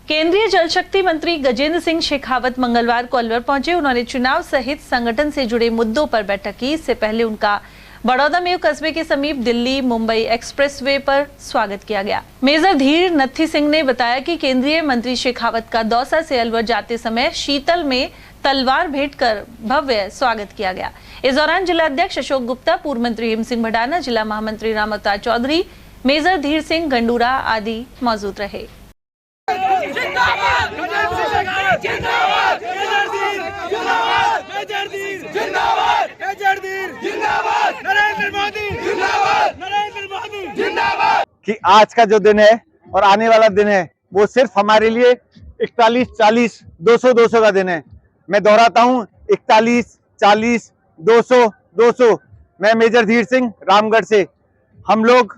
केंद्रीय जल शक्ति मंत्री गजेंद्र सिंह शेखावत मंगलवार को अलवर पहुंचे। उन्होंने चुनाव सहित संगठन से जुड़े मुद्दों पर बैठक की। इससे पहले उनका बड़ौदा में कस्बे के समीप दिल्ली मुंबई एक्सप्रेसवे पर स्वागत किया गया। मेजर धीर नत्थी सिंह ने बताया कि केंद्रीय मंत्री शेखावत का दौसा से अलवर जाते समय शीतल में तलवार भेंट कर भव्य स्वागत किया गया। इस दौरान जिला अध्यक्ष अशोक गुप्ता, पूर्व मंत्री हिम सिंह भडाना, जिला महामंत्री राम अवतार चौधरी, मेजर धीर सिंह गंडूरा आदि मौजूद रहे। जिंदाबाद जिंदाबाद जिंदाबाद जिंदाबाद नरेंद्र मोदी जिंदाबाद। कि आज का जो दिन है और आने वाला दिन है वो सिर्फ हमारे लिए 41, 40, 200, 200 का दिन है। मैं दोहराता हूँ, 41, 40, 200, 200। मैं मेजर धीर सिंह रामगढ़ से। हम लोग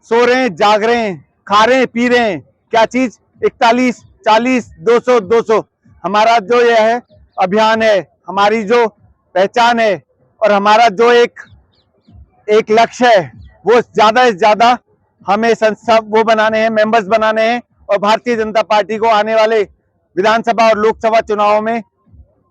सो रहे हैं, जाग रहे हैं, खा रहे हैं, पी रहे हैं। क्या चीज? 41, 40, 200, 200। हमारा जो यह है अभियान है, हमारी जो पहचान है और हमारा जो एक लक्ष्य है, वो ज्यादा से ज्यादा हमें संस्था वो बनाने हैं, मेंबर्स बनाने हैं और भारतीय जनता पार्टी को आने वाले विधानसभा और लोकसभा चुनावों में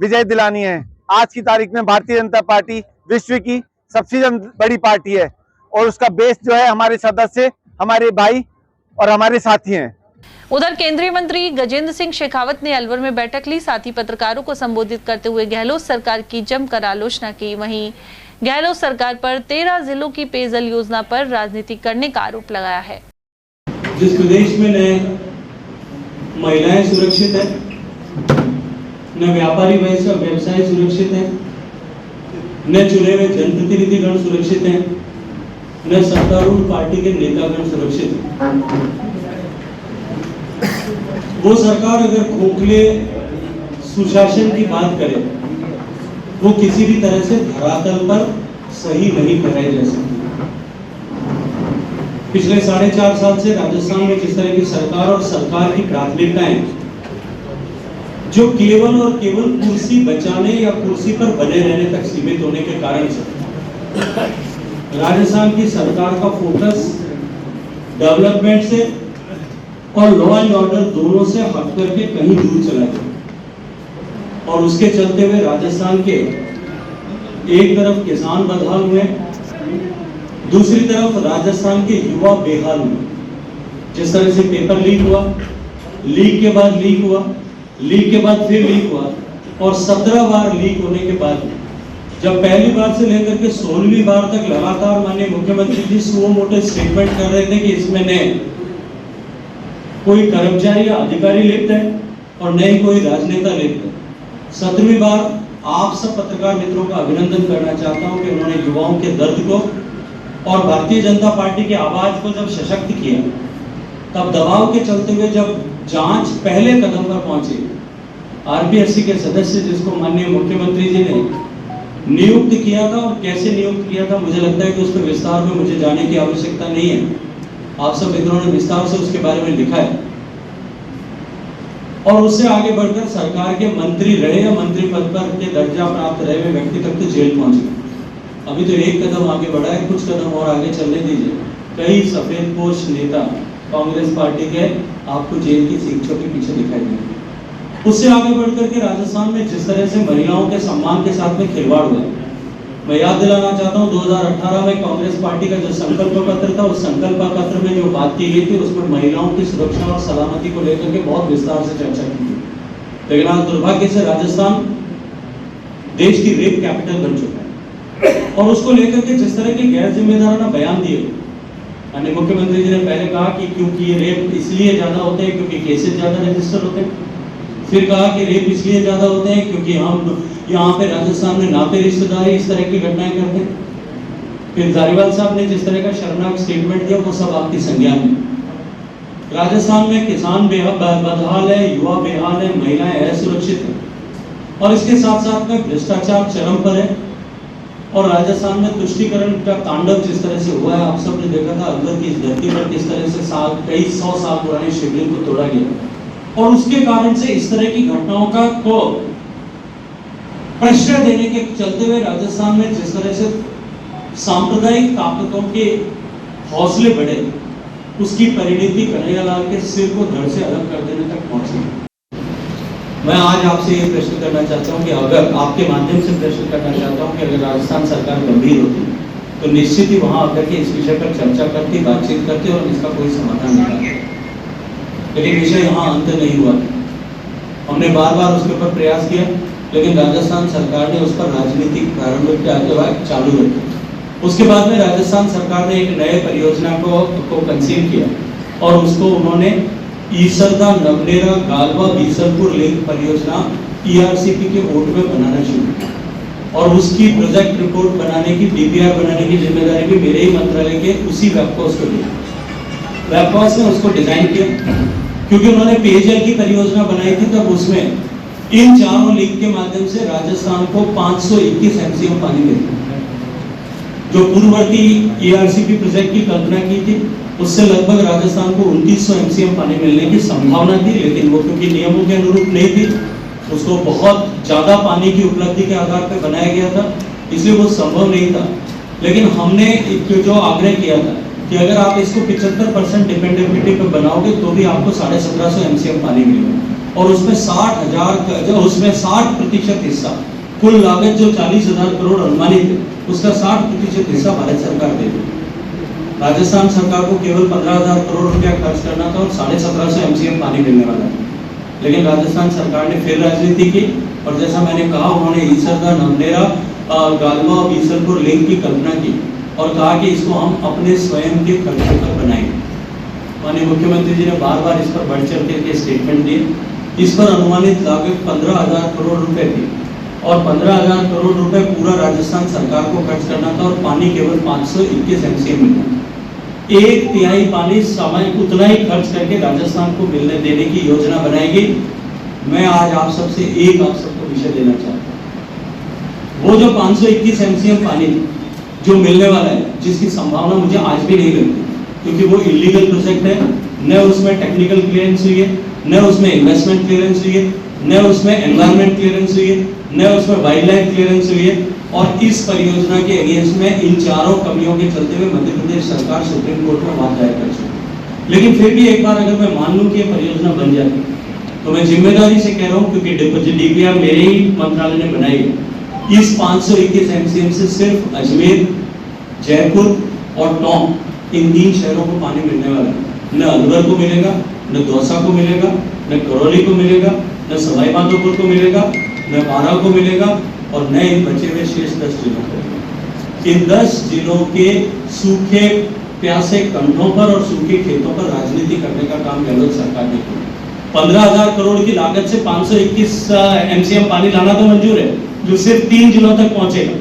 विजय दिलानी है। आज की तारीख में भारतीय जनता पार्टी विश्व की सबसे बड़ी पार्टी है और उसका बेस जो है हमारे सदस्य, हमारे भाई और हमारे साथी हैं। उधर केंद्रीय मंत्री गजेंद्र सिंह शेखावत ने अलवर में बैठक ली। साथ ही पत्रकारों को संबोधित करते हुए गहलोत सरकार की जमकर आलोचना की। वहीं गहलोत सरकार पर 13 जिलों की पेयजल योजना पर राजनीति करने का आरोप लगाया है। जिस प्रदेश में न महिलाएं सुरक्षित है, न व्यापारी व्यवसाय सुरक्षित है, न चुने हुए जनप्रतिनिधिगण सुरक्षित हैं, न सत्तारूढ़ पार्टी के नेतागण सुरक्षित हैं। वो सरकार अगर खोखले सुशासन की बात करे, वो किसी भी तरह से धरातल पर सही नहीं कराई जा सकती। पिछले 4.5 साल से राजस्थान में जिस तरह की सरकार और सरकार की प्राथमिकताएं जो केवल और केवल कुर्सी बचाने या कुर्सी पर बने रहने तक सीमित होने के कारण से राजस्थान की सरकार का फोकस डेवलपमेंट से और लॉ एंड ऑर्डर दोनों से हट करके कहीं दूर चला गया और उसके चलते हुए राजस्थान के एक तरफ किसान बदहाल हुए, दूसरी तरफ राजस्थान के युवा बेहाल हुए। जिस तरह से पेपर लीक हुआ, लीक के बाद लीक हुआ, लीक के बाद फिर लीक हुआ और 17 बार लीक होने के बाद जब पहली बार से लेकर के 16वीं बार तक लगातार माननीय मुख्यमंत्री जी सुओ मोटे स्टेटमेंट कर रहे थे कि इसमें न कोई कर्मचारी या अधिकारी लिप्त है और न ही कोई राजनेता लिप्त है। 17वीं बार आप सब पत्रकार मित्रों का अभिनंदन करना चाहता हूं कि उन्होंने युवाओं के दर्द को और भारतीय जनता पार्टी की आवाज को जब सशक्त किया, तब दबाव के चलते हुए जब जांच पहले कदम पर पहुंची, आरपीएससी के सदस्य जिसको माननीय मुख्यमंत्री जी ने नियुक्त किया था और कैसे नियुक्त किया था, मुझे लगता है कि उस पर विस्तार में मुझे जाने की आवश्यकता नहीं है। आप सब मित्रों ने विस्तार से उसके बारे में लिखा है और उससे आगे बढ़कर सरकार के मंत्री रहे या मंत्री पद पर के दर्जा प्राप्त रहे हुए व्यक्ति तक तो जेल पहुंच गए। अभी तो एक कदम आगे बढ़ा है, कुछ कदम और आगे चलने दीजिए। कई सफेदपोश नेता कांग्रेस पार्टी के आपको जेल की सीटों के पीछे दिखाई देंगे। उससे आगे बढ़कर के राजस्थान में जिस तरह से महिलाओं के सम्मान के साथ में खिलवाड़ हुआ, मैं याद दिलाना चाहता हूं 2018 में कांग्रेस पार्टी का जो संकल्प पत्र था, उस संकल्प पत्र में जो बात की गई थी उसमें महिलाओं की सुरक्षा और सलामती को लेकर के बहुत विस्तार से चर्चा की थी। लेकिन आज दुर्भाग्य से राजस्थान देश की रेप कैपिटल बन चुका है और उसको लेकर के जिस तरह के गैर जिम्मेदाराना बयान दिए, यानी मुख्यमंत्री जी ने पहले कहा कि क्योंकि ये रेप इसलिए ज्यादा होते हैं क्योंकि केसेस ज्यादा रजिस्टर होते हैं, फिर कहा कि रेप इसलिए ज्यादा होते हैं क्योंकि हम यहाँ पे राजस्थान में नाते रिश्तेदारी इस तरह की घटनाएं करते हैं। फिर धारीवाल साहब ने जिस तरह का शर्मनाक स्टेटमेंट दिया, वो सब आपकी संज्ञान में। राजस्थान में किसान बदहाल है, युवा बेहाल है, महिलाएं असुरक्षित है और इसके साथ साथ में भ्रष्टाचार चरम पर है और राजस्थान में तुष्टीकरण का तांडव जिस तरह से हुआ है, आप सब ने देखा था अलवर की इस धरती पर किस तरह से कई 100 साल पुरानी शिवलिंग को तोड़ा गया और उसके कारण से इस तरह की घटनाओं का को प्रश्रय देने के चलते हुए राजस्थान में जिस तरह से सांप्रदायिक ताकतों के हौसले बढ़े, उसकी परिणति कन्हैयालाल के सिर को धड़ से अलग कर देने तक पहुंची। मैं आज आपसे ये प्रश्न करना चाहता हूँ कि अगर आपके माध्यम से प्रश्न करना चाहता हूँ कि अगर राजस्थान सरकार गंभीर होती तो निश्चित ही वहां आकर के इस विषय पर चर्चा करती, बातचीत करती और इसका कोई समाधान निकालती। लेकिन विषय यहाँ अंत नहीं हुआ। हमने बार बार उसके ऊपर प्रयास किया, लेकिन राजस्थान सरकार ने उस पर राजनीतिक प्रारंभ चालू रखी। उसके बाद में राजस्थान सरकार ने एक नए परियोजना को कंसीव किया और उसको उन्होंने ईसरदा नवलेरा गालवा बीसलपुर लिंक परियोजना ERCP के ओट में बनाना शुरू किया और उसकी प्रोजेक्ट रिपोर्ट बनाने की, DPR बनाने की जिम्मेदारी भी मेरे ही मंत्रालय के उसी वेबकॉस को दी। वेबकॉस ने उसको डिजाइन किया क्योंकि उन्होंने पेयजल की परियोजना बनाई थी, तब उसमें इन चारों लिंक के माध्यम से राजस्थान को 521 MCM पानी मिला। जो पूर्ववर्ती ERCP प्रोजेक्ट की कल्पना की थी उससे लगभग राजस्थान को 2900 MCM पानी मिलने की संभावना थी, लेकिन वो क्योंकि नियमों के अनुरूप नहीं थी, उसको बहुत ज्यादा पानी की उपलब्धि के आधार पर बनाया गया था, इसलिए वो संभव नहीं था। लेकिन हमने जो आग्रह किया था कि अगर आप इसको 75% डिपेंडेबिलिटी पर बनाओगे तो भी आपको 1750 MCM पानी मिलेगा और उसमें 60% हिस्सा, कुल लागत जो 40,000 करोड़ अनुमानित है उसका 60% हिस्सा भारत सरकार देगी। राजस्थान सरकार को केवल 15,000 करोड़ रुपया खर्च करना था और 1750 MCM पानी मिलने वाला था। लेकिन राजस्थान सरकार ने फिर राजनीति की और जैसा मैंने कहा, उन्होंने ईसरदा नवलेरा गालवा और बीसलपुर लिंक की कल्पना की और कहा कि इसको हम अपने स्वयं के खर्चे पर बनाएंगे। माननीय मुख्यमंत्री जी ने बार बार इस पर बढ़ चढ़ के स्टेटमेंट दिए। इस पर अनुमानित लागत 15,000 करोड़ रुपए थी और 15,000 करोड़ रुपए पूरा राजस्थान सरकार को खर्च करना था और पानी केवल 521 MCM मिलना। 1/3 पानी सामान्य उतना ही खर्च करके राजस्थान को मिलने देने की योजना बनाएगी। मैं आज आप सबको विषय देना चाहता हूँ। वो जो 521 MCM पानी जो मिलने वाला है, जिसकी संभावना मुझे आज भी नहीं लगती, क्योंकि वो इलीगल प्रोजेक्ट है, न उसमें टेक्निकल क्लियरेंस हुई है, न उसमें इन्वेस्टमेंट क्लियरेंस हुई है, न उसमें एनवायरमेंट क्लियरेंस हुई है, न उसमें वाइल्ड लाइफ क्लियरेंस हुई है। और इस परियोजना के अगेंस्ट में इन चारों कमियों के चलते हुए मध्य प्रदेश सरकार सुप्रीम कोर्ट में बात दायर कर चुकी। लेकिन फिर भी एक बार अगर मैं मान लूं कि ये परियोजना बन जाती तो मैं जिम्मेदारी से कह रहा हूं, क्योंकि DPR मेरे ही मंत्रालय ने बनाई है, इस 521 MCM से सिर्फ अजमेर, जयपुर और टोंक, इन 3 शहरों को पानी मिलने वाला है। न अलवर को मिलेगा, न दौसा को मिलेगा, न करौली को मिलेगा, न सवाई माधोपुर को मिलेगा, न बारा को मिलेगा और न इन बचे हुए शेष 10 जिलों को। इन 10 जिलों के सूखे प्यासे कंधों पर और सूखे खेतों पर राजनीति करने का काम गहलोत सरकार ने किया। 15,000 करोड़ की लागत से 521 MCM पानी लाना तो मंजूर है, जो सिर्फ 3 जिलों तक पहुंचेगा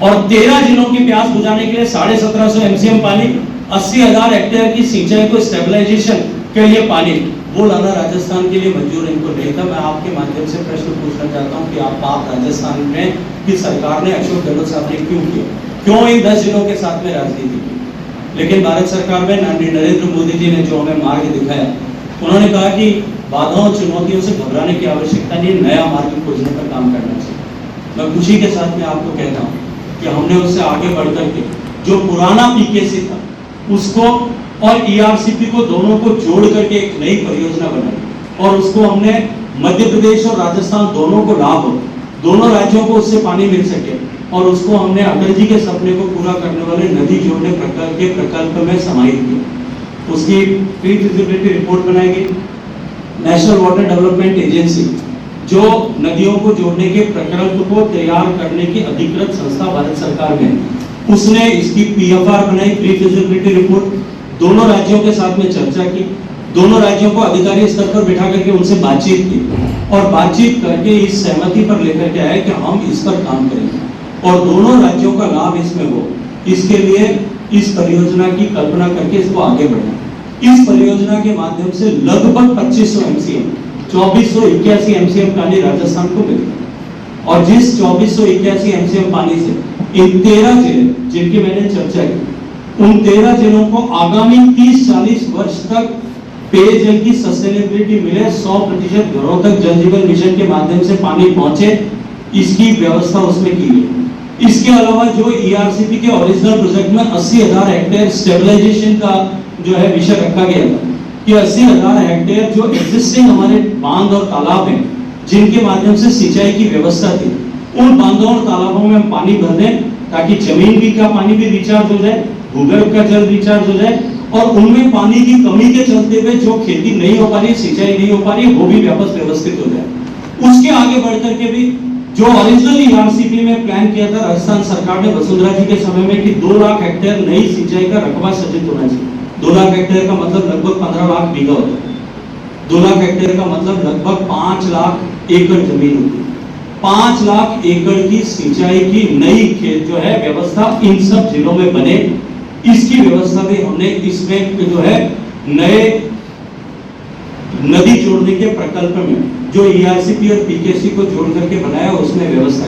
और 13 जिलों की प्यास बुझाने के लिए 1750 MCM पानी, 80,000 हेक्टेयर की सिंचाई को स्टेबलाइजेशन के लिए पानी, वो लाना राजस्थान के लिए मंजूर इनको नहीं था। मैं आपके माध्यम से प्रश्न पूछना चाहता हूं कि आप राजस्थान में की सरकार ने, अशोक गहलोत साहब ने क्यों किया, क्यों इन 10 जिलों के साथ में राजनीति की? लेकिन भारत सरकार में नरेंद्र मोदी जी ने जो हमें मार्ग दिखाया, उन्होंने कहा कि बाधाओं चुनौतियों से घबराने की आवश्यकता नहीं, नया मार्ग खोजने पर काम करना चाहिए। मैं खुशी के साथ में आपको कहता हूँ कि हमने उससे आगे बढ़कर के जो पुराना PKC था उसको और ERCP को दोनों को जोड़ करके एक नई परियोजना बनाई और उसको हमने मध्य प्रदेश और राजस्थान दोनों को लाभ हो, दोनों राज्यों को उससे पानी मिल सके और उसको हमने अटल जी के सपने को पूरा करने वाले नदी जोड़ने प्रकल्प में समाहित किया। उसकी प्री फिजिबिलिटी रिपोर्ट बनाएगी। नेशनल वाटर डेवलपमेंट एजेंसी जो नदियों को जोड़ने के प्रकल्प को तैयार करने की अधिकृत संस्था भारत सरकार में, उसने इसकी PFR बनाई, प्री फिजिबिलिटी रिपोर्ट, दोनों राज्यों के साथ में चर्चा की, दोनों राज्यों को अधिकारी स्तर पर बिठा करके उनसे बातचीत की और बातचीत करके इस सहमति पर लेकर के आए कि हम इस पर काम करेंगे और दोनों राज्यों का लाभ इसमें हो, इसके लिए इस परियोजना की कल्पना करके इसको आगे बढ़ाएं। इस परियोजना के माध्यम से लगभग 2500 MCM, 2481 MCM पानी राजस्थान को मिलेगा और जिस 2481 MCM पानी से इन 13 जिले जिनकी मैंने चर्चा की, उन 13 जिलों को आगामी 30-40 वर्ष तक पेयजल की सस्टेनेबिलिटी मिले, 100% घरों तक जल जीवन मिशन के माध्यम से पानी पहुंचे, इसकी व्यवस्था उसमें की गई। इसके अलावा जो ERCP के ओरिजिनल प्रोजेक्ट में 80,000 हेक्टेयर स्टेबलाइजेशन का जो है विषय रखा गया था, कि 80,000 हेक्टेयर जो एग्जिस्टिंग हमारे बांध और तालाब हैं, जिनके माध्यम से सिंचाई की व्यवस्था थी, उन बांधों और तालाबों में हम पानी भर दें ताकि जमीन भी का पानी भी रिचार्ज हो जाए, भूगर्भ का जल रिचार्ज हो जाए, और उनमें पानी की कमी के चलते हुए जो खेती नहीं हो पा रही, सिंचाई नहीं हो पा रही, वो भी व्यवस्थित हो जाए। उसके आगे बढ़कर के भी जो ओरिजिनली आरसीपी में प्लान किया था राजस्थान सरकार ने वसुंधरा जी के समय में कि 2 लाख हेक्टेयर नई सिंचाई का रकबा सृजित होना चाहिए। 2 लाख हेक्टेयर का मतलब लगभग 15 लाख बीघा होता है। 2 लाख हेक्टेयर का मतलब लगभग 5 लाख एकड़ जमीन होती है। 5 लाख एकड़ की सिंचाई की नई खेत जो है व्यवस्था इन सब जिलों में बने, इसकी व्यवस्था भी हमने इसमें जो है नए नदी जोड़ने के प्रकल्प में जो ईआरसीपी और पीकेसी को जोड़ करके बनाया, उसमें व्यवस्था